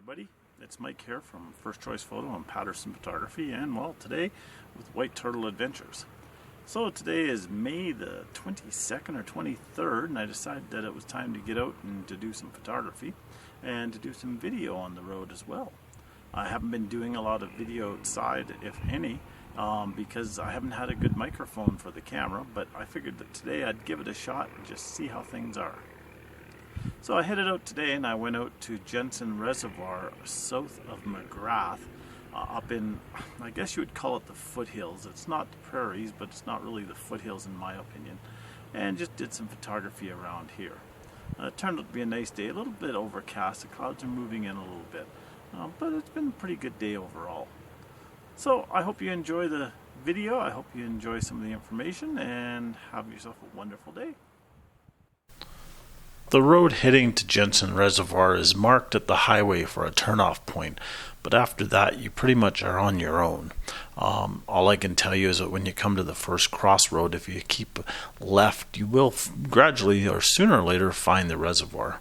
everybody, it's Mike here from First Choice Photo and Paterson Photography, and well, today with White Turtle Adventures. So today is May the 22nd or 23rd, and I decided that it was time to get out and to do some photography and to do some video on the road as well. I haven't been doing a lot of video outside, if any, because I haven't had a good microphone for the camera, but I figured that today I'd give it a shot and just see how things are. So I headed out today and I went out to Jensen Reservoir south of Magrath, up in, I guess you would call it the foothills. It's not the prairies, but it's not really the foothills in my opinion, and just did some photography around here. It turned out to be a nice day, a little bit overcast, the clouds are moving in a little bit, but it's been a pretty good day overall. So I hope you enjoy the video, I hope you enjoy some of the information, and have yourself a wonderful day. The road heading to Jensen Reservoir is marked at the highway for a turnoff point, but after that you pretty much are on your own. All I can tell you is that when you come to the first crossroad, if you keep left, you will gradually or sooner or later find the reservoir.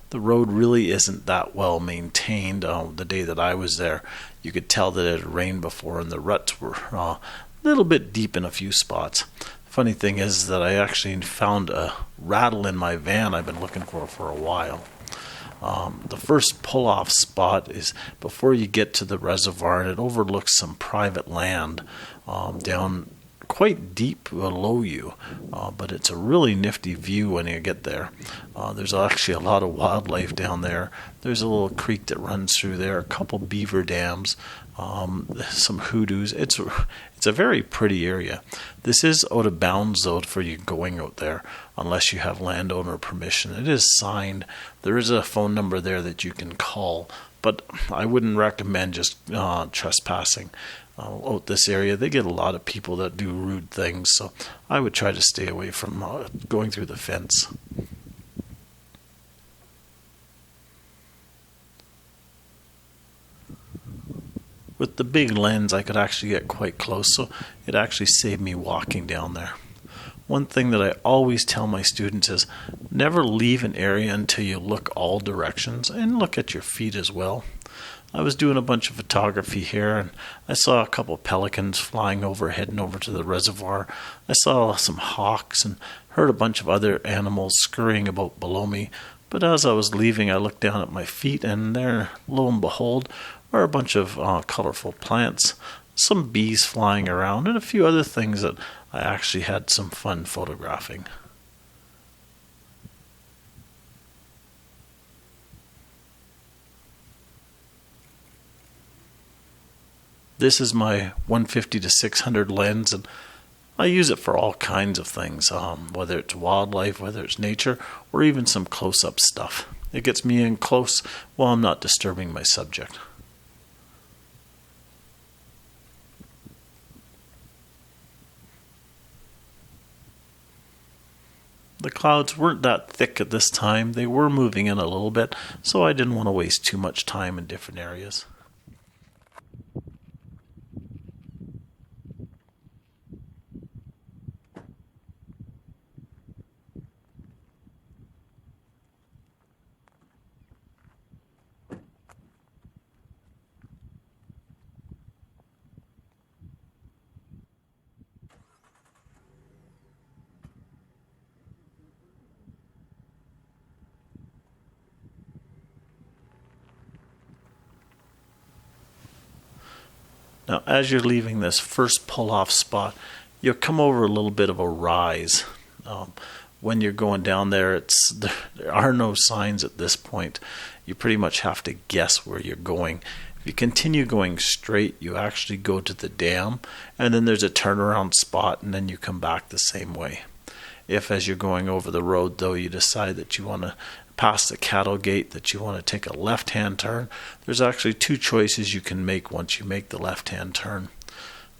The road really isn't that well maintained. The day that I was there, you could tell that it had rained before and the ruts were a little bit deep in a few spots. Funny thing is that I actually found a rattle in my van I've been looking for a while. The first pull-off spot is before you get to the reservoir, and it overlooks some private land down quite deep below you, but it's a really nifty view when you get there. There's actually a lot of wildlife down there. There's a little creek that runs through there, a couple beaver dams, some hoodoos. It's a very pretty area. This is out of bounds though for you going out there unless you have landowner permission. It is signed. There is a phone number there that you can call, but I wouldn't recommend just trespassing out this area. They get a lot of people that do rude things, so I would try to stay away from going through the fence. With the big lens, I could actually get quite close, so it actually saved me walking down there. One thing that I always tell my students is never leave an area until you look all directions and look at your feet as well. I was doing a bunch of photography here and I saw a couple pelicans flying over, heading over to the reservoir. I saw some hawks and heard a bunch of other animals scurrying about below me. But as I was leaving, I looked down at my feet and there, lo and behold, are a bunch of colorful plants, some bees flying around, and a few other things that I actually had some fun photographing. This is my 150 to 600 lens, and I use it for all kinds of things, whether it's wildlife, whether it's nature, or even some close-up stuff. It gets me in close while I'm not disturbing my subject. The clouds weren't that thick at this time. They were moving in a little bit, so I didn't want to waste too much time in different areas. Now, as you're leaving this first pull-off spot, you'll come over a little bit of a rise. When you're going down there, there are no signs at this point. You pretty much have to guess where you're going. If you continue going straight, you actually go to the dam, and then there's a turnaround spot, and then you come back the same way. If, as you're going over the road, though, you decide that you want to pass the cattle gate, that you want to take a left-hand turn, there's actually two choices you can make once you make the left-hand turn.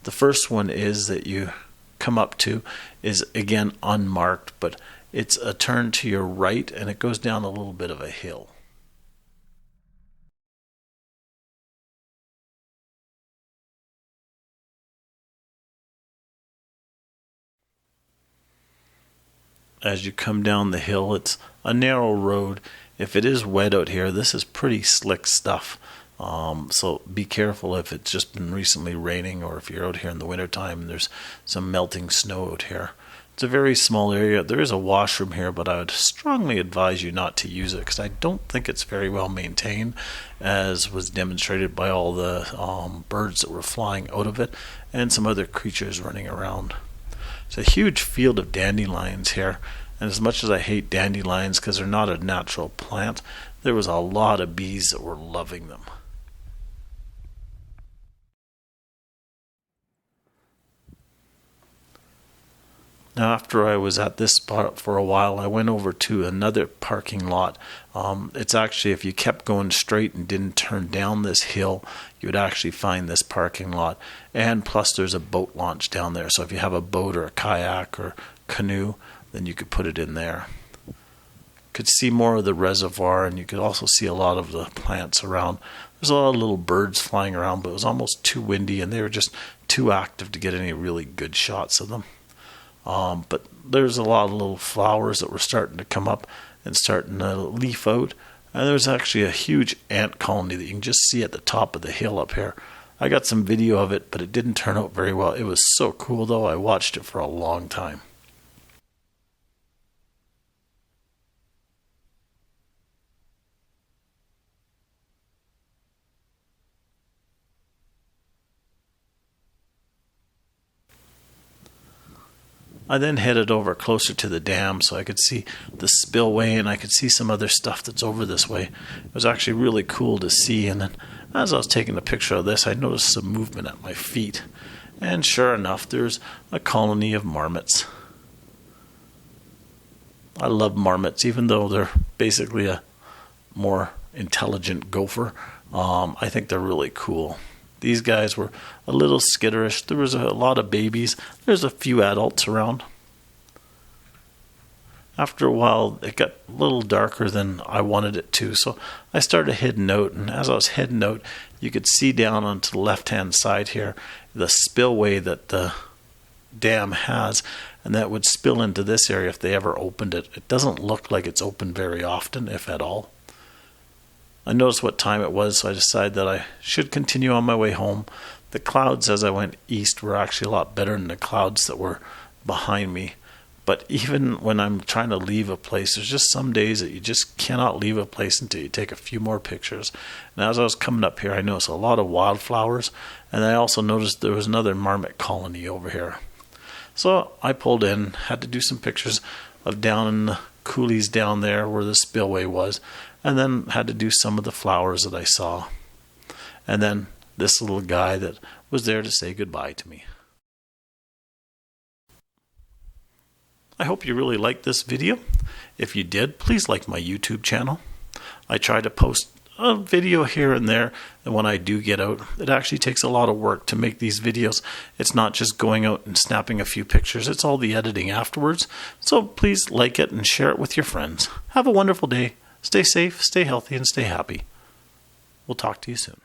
The first one is that you come up to is again unmarked, but it's a turn to your right and it goes down a little bit of a hill. as you come down the hill. It's a narrow road. If it is wet out here, this is pretty slick stuff. So be careful if it's just been recently raining, or if you're out here in the wintertime and there's some melting snow out here. It's a very small area. There is a washroom here, but I would strongly advise you not to use it because I don't think it's very well maintained, as was demonstrated by all the birds that were flying out of it and some other creatures running around. It's a huge field of dandelions here, and as much as I hate dandelions because they're not a natural plant, there was a lot of bees that were loving them. Now, after I was at this spot for a while, I went over to another parking lot. It's actually, if you kept going straight and didn't turn down this hill, you would actually find this parking lot. And plus, there's a boat launch down there. So if you have a boat or a kayak or canoe, then you could put it in there. You could see more of the reservoir, and you could also see a lot of the plants around. There's a lot of little birds flying around, but it was almost too windy, and they were just too active to get any really good shots of them. But there's a lot of little flowers that were starting to come up and starting to leaf out. And there's actually a huge ant colony that you can just see at the top of the hill up here. I got some video of it, but it didn't turn out very well. It was so cool, though. I watched it for a long time. I then headed over closer to the dam so I could see the spillway, and I could see some other stuff that's over this way. It was actually really cool to see, and then as I was taking a picture of this, I noticed some movement at my feet. And sure enough, there's a colony of marmots. I love marmots, even though they're basically a more intelligent gopher. I think they're really cool. These guys were a little skitterish. There was a lot of babies. There's a few adults around. After a while, it got a little darker than I wanted it to, so I started heading out. And as I was heading out, you could see down onto the left-hand side here the spillway that the dam has, and that would spill into this area if they ever opened it. It doesn't look like it's open very often, if at all. I noticed what time it was, so I decided that I should continue on my way home. The clouds as I went east were actually a lot better than the clouds that were behind me. But even when I'm trying to leave a place, there's just some days that you just cannot leave a place until you take a few more pictures. And as I was coming up here, I noticed a lot of wildflowers, and I also noticed there was another marmot colony over here. So I pulled in, had to do some pictures of down in the coulees down there where the spillway was, and then had to do some of the flowers that I saw. And then this little guy that was there to say goodbye to me. I hope you really liked this video. If you did, please like my YouTube channel. I try to post a video here and there, and when I do get out, it actually takes a lot of work to make these videos. It's not just going out and snapping a few pictures, it's all the editing afterwards. So please like it and share it with your friends. Have a wonderful day. Stay safe, stay healthy, and stay happy. We'll talk to you soon.